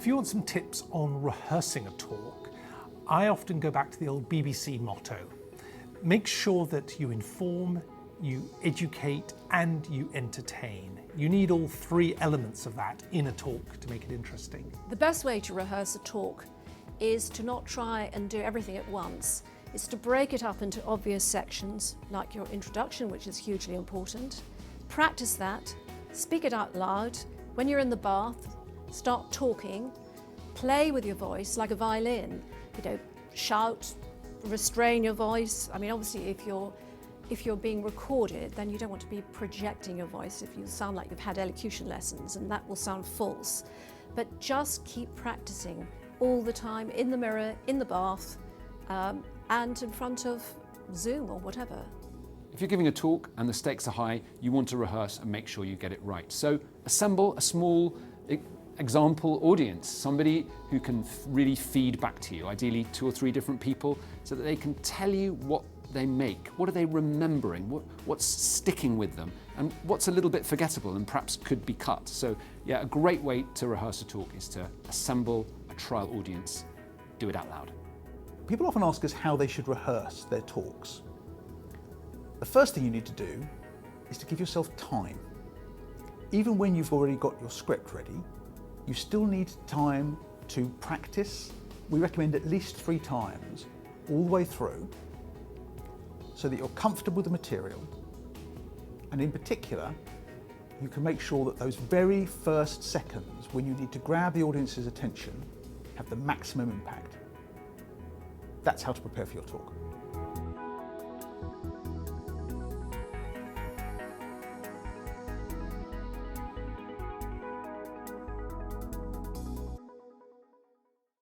If you want some tips on rehearsing a talk, I often go back to the old BBC motto. Make sure that you inform, you educate, and you entertain. You need all three elements of that in a talk to make it interesting. The best way to rehearse a talk is to not try and do everything at once. It's to break it up into obvious sections, like your introduction, which is hugely important. Practice that, speak it out loud. When you're in the bath, start talking, play with your voice like a violin. Shout, restrain your voice. I mean, obviously, if you're being recorded, then you don't want to be projecting your voice if you sound like you've had elocution lessons, and that will sound false. But just keep practicing all the time, in the mirror, in the bath, and in front of Zoom or whatever. If you're giving a talk and the stakes are high, you want to rehearse and make sure you get it right. So assemble a small example audience, somebody who can really feed back to you, ideally 2 or 3 different people, so that they can tell you what they make, what are they remembering, what's sticking with them, and what's a little bit forgettable and perhaps could be cut. So yeah, a great way to rehearse a talk is to assemble a trial audience, do it out loud. People often ask us how they should rehearse their talks. The first thing you need to do is to give yourself time. Even when you've already got your script ready, you still need time to practice. We recommend at least 3 times all the way through, so that you're comfortable with the material. And in particular, you can make sure that those very first seconds when you need to grab the audience's attention have the maximum impact. That's how to prepare for your talk.